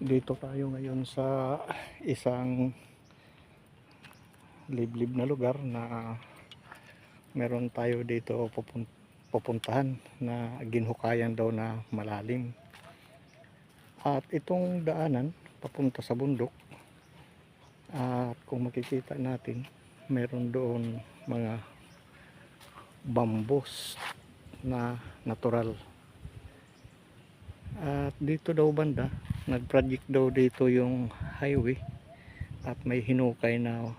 Dito tayo ngayon sa isang liblib na lugar na meron tayo dito pupuntahan na ginhukayan daw na malalim. At itong daanan papunta sa bundok, at kung makikita natin meron doon mga bambos na natural. At dito daw banda nag-project daw dito yung highway, at may hinukay na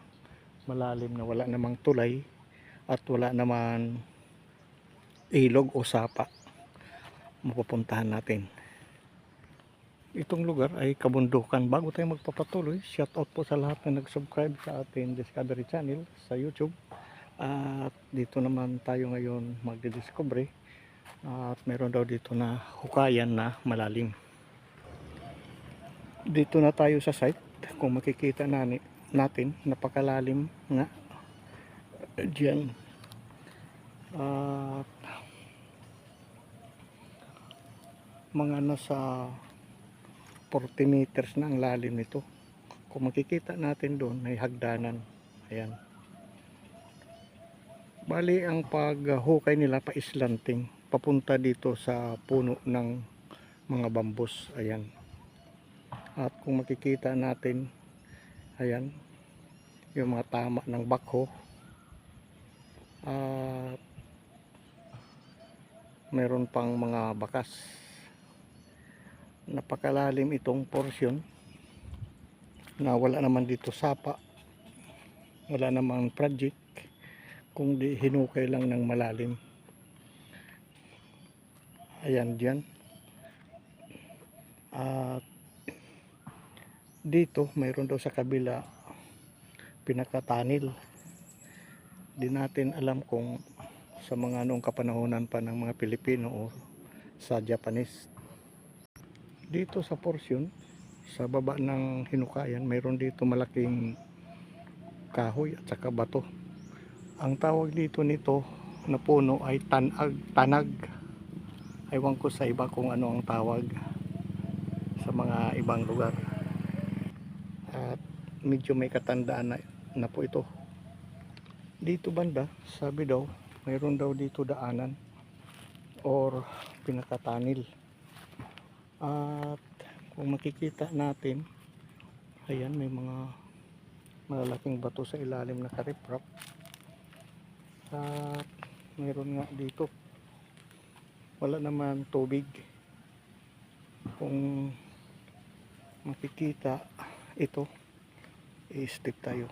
malalim na wala namang tulay at wala naman ilog o sapa mapupuntahan natin. Itong lugar ay kabundukan. Bago tayo magpapatuloy, shout out po sa lahat na nag-subscribe sa ating Discovery Channel sa YouTube. At dito naman tayo ngayon magdidiscovery, at meron daw dito na hukayan na malalim. Dito na tayo sa site. Kung makikita natin, napakalalim nga dyan. At mga nasa 40 meters na ang lalim nito. Kung makikita natin doon, may hagdanan. Ayan. Bali, ang paghukay nila pa-islanting papunta dito sa puno ng mga bambos. Ayan. At kung makikita natin, ayan, yung mga tama ng backhoe. At meron pang mga bakas. Napakalalim itong portion na wala naman dito sapa, wala namang project, kung di hinukay lang ng malalim. Ayan dyan. At dito mayroon daw sa kabila pinakatanil. Di natin alam kung sa mga noong kapanahonan pa ng mga Pilipino o sa Japanese. Dito sa portion sa baba ng hinukayan, mayroon dito malaking kahoy at saka bato. Ang tawag dito nito na puno ay tanag. Ewan ko sa iba kung ano ang tawag sa mga ibang lugar. At medyo may katandaan na po ito. Dito banda, sabi daw, mayroon daw dito daanan or pinakatanil. At kung makikita natin, ayan, may mga malalaking bato sa ilalim na kariprap. At mayroon nga dito, wala naman tubig. Kung makikita ito, i-step tayo.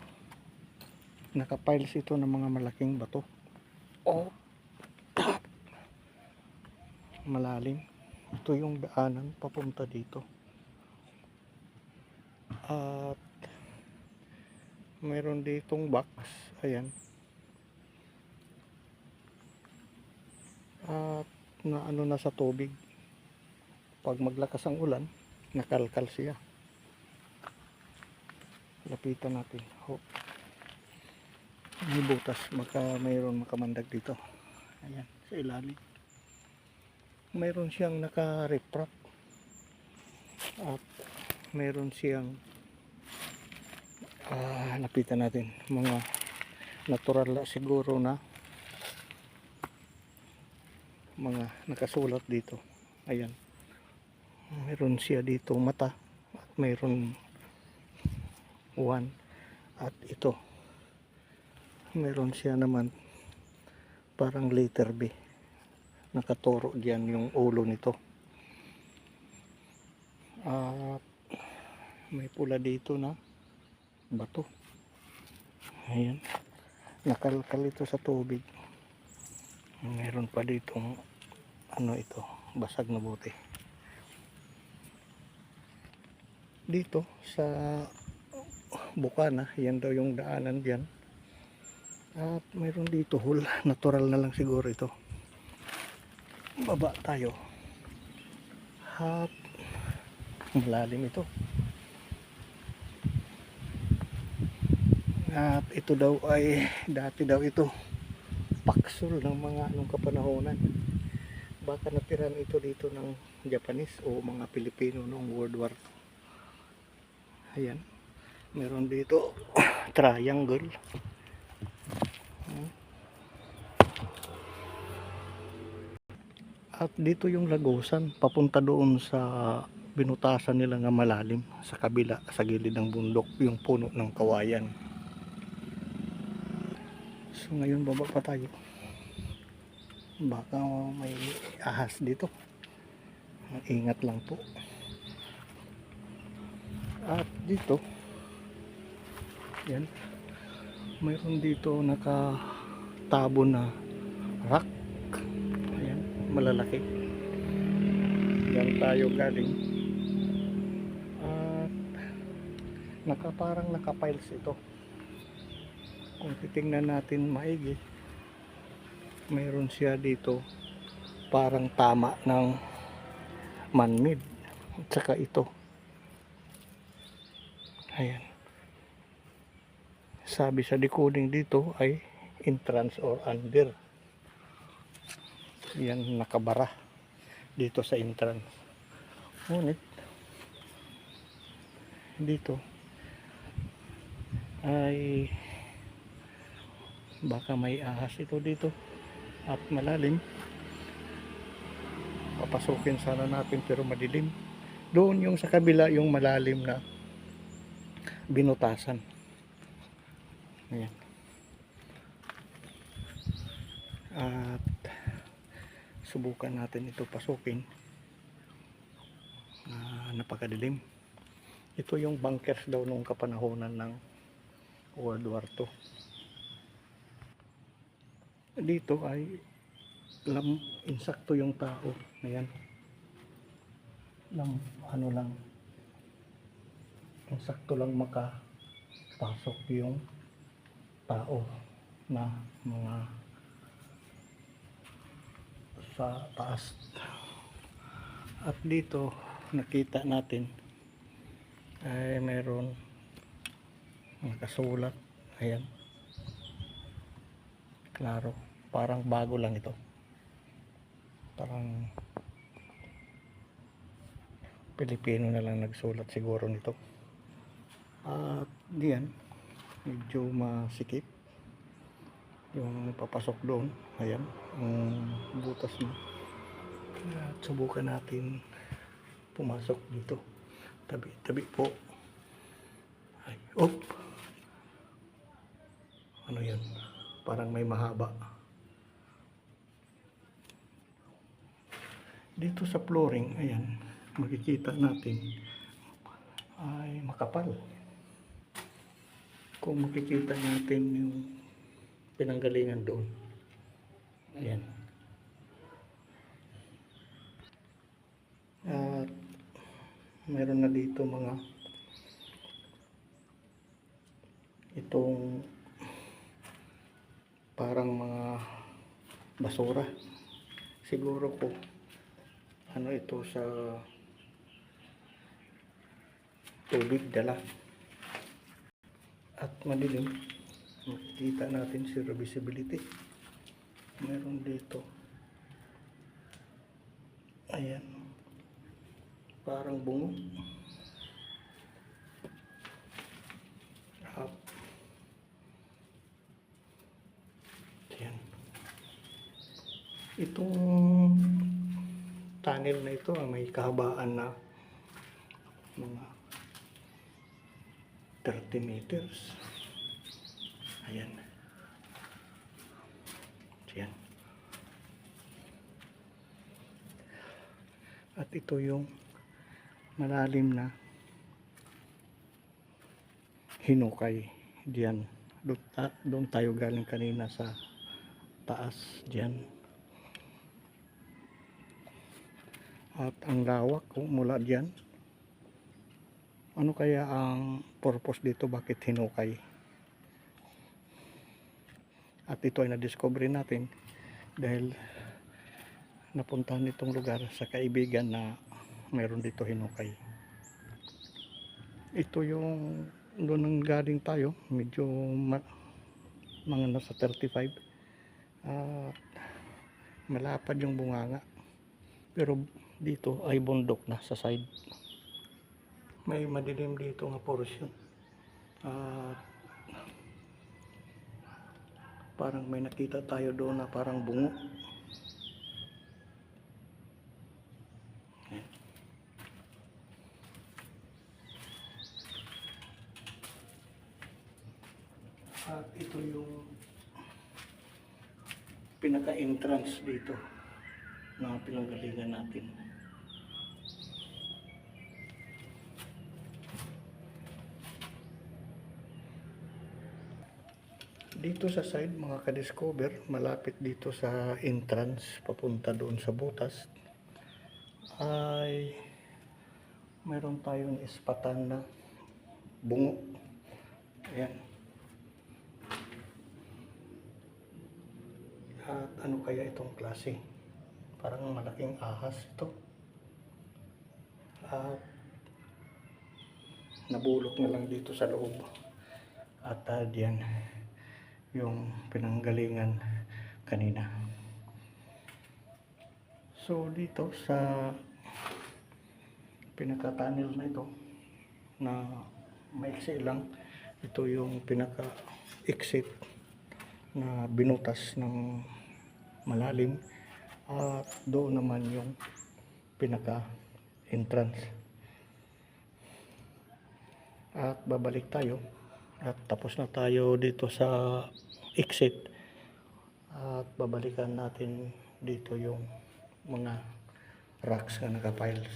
Nakapiles ito ng mga malaking bato. Oh, malalim. Ito yung daanan papunta dito. At mayroon ditong box. Ayan. At naano na sa tubig. Pag maglakas ang ulan, nakalkal siya. Lapitan natin. Oh. May butas, mayroon makamandag dito. Ayan, sa ilalim. Mayroon siyang naka-reprap. At mayroon siyang lapitan natin. Mga natural siguro na mga nakasulat dito. Ayan. Mayroon siya dito mata. At mayroon 1. At ito. Mayroon siya naman parang letter B. Nakaturo diyan yung ulo nito. At may pula dito na bato. Ayan. Nakalkal ito sa tubig. Mayroon pa ditong ano ito, basag na bote. Dito sa Bukana, yan daw yung daanan diyan. At mayroon dito hole, natural na lang siguro ito. Baba tayo. At malalim ito. At ito daw ay dati daw ito paksol ng mga anong kapanahonan. Baka natiran ito dito ng Japanese o mga Pilipino noong World War Ayan, meron dito triangle. At dito yung lagusan papunta doon sa binutasan nila nga malalim sa kabila, sa gilid ng bundok, yung puno ng kawayan. So ngayon baba pa tayo, baka may ahas dito, ingat lang po. At dito, yan, mayroon dito nakatabo na rock. Ayan, malalaki. Yan tayo galing. At parang nakapiles ito. Kung titingnan natin maigi, mayroon siya dito parang tama ng man-made. At saka ito, ayan, sabi sa decoding dito ay entrance or under. Yan, nakabara dito sa entrance. Ngunit dito ay baka may ahas ito dito at malalim. Papasukin sana natin pero madilim. Doon yung sa kabila yung malalim na binutasan. Ayan. At subukan natin ito pasukin. Napakadilim. Ito yung bunkers daw nung kapanahonan ng World War II. Dito ay insakto yung tao. Ayan. Ano lang, insakto lang makapasok yung tao na mga sa taas. At dito nakita natin ay mayroon nakasulat. Ayan, klaro, parang bago lang ito, parang Pilipino na lang nagsulat siguro nito. At diyan medyo masikip yung papasok doon. Ayan, ang butas mo. At subukan natin pumasok dito. Tabi po. Ay, oh, ano yan, parang may mahaba dito sa flooring. Ayan, makikita natin ay makapal. Kung makikita natin yung pinanggalingan doon, ayan. At meron na dito mga itong parang mga basura siguro po, ano ito, sa tubig dala. At madilim, makikita natin zero visibility. Meron dito, ayan, parang bungo. Up. Ayan. Itong tunnel na ito may kahabaan na mga 30 meters. Ayan. Ayan. At ito yung malalim na hinukay diyan. Doon tayo galing kanina sa taas diyan. At ang lawak mula diyan. Ano kaya ang purpose dito, bakit hinukay? At ito ay na-discover natin dahil napuntahan itong lugar sa kaibigan na mayroon dito hinukay. Ito yung doon nang galing tayo, medyo mga nasa 35. Malapad yung bunganga, pero dito ay bundok na sa side. May madilim dito nga portion. At parang may nakita tayo doon na parang bungo. At ito yung pinaka-entrance dito na pinanggalingan natin. Dito sa side mga ka-discover, malapit dito sa entrance papunta doon sa butas ay mayroon tayong ispatan na bungo. Ayan. At ano kaya itong klase? Parang malaking ahas ito. At nabulok na lang dito sa loob. At diyan yung pinanggalingan kanina. So dito sa pinaka-tunnel na ito na maiksi lang, ito yung pinaka-exit na binutas ng malalim at doon naman yung pinaka-entrance. At babalik tayo at tapos na tayo dito sa exit at babalikan natin dito yung mga rocks na nakapiles.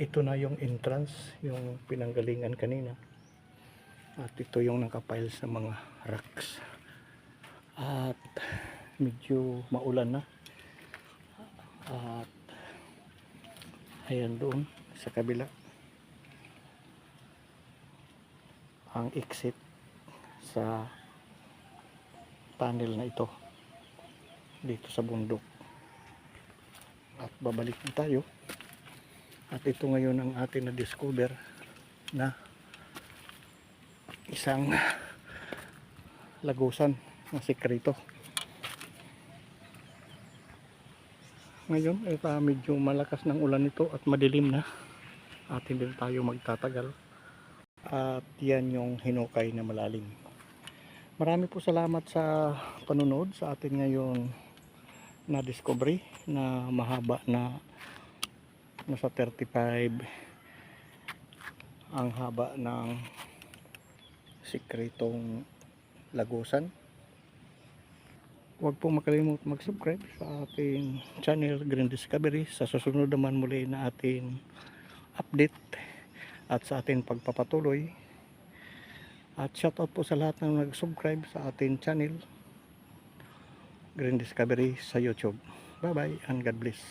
Ito na yung entrance, yung pinanggalingan kanina, at ito yung nakapiles sa mga rocks. At medyo maulan na at ayan doon sa kabila ang exit sa tunnel na ito dito sa bundok. At babalik na tayo at ito ngayon ang atin na discover na isang lagusan na sikreto. Ngayon medyo malakas ng ulan ito at madilim na at hindi tayo magtatagal. At yan yung hinukay na malalim. Marami po salamat sa panunod sa atin ngayon na discovery na mahaba na nasa 35 ang haba ng sikretong lagusan. Huwag po makalimut mag-subscribe sa ating channel Green Discovery. Sa susunod naman muli na ating update at sa ating pagpapatuloy. At shoutout po sa lahat ng nag-subscribe sa ating channel Green Discovery sa YouTube. Bye bye and God bless.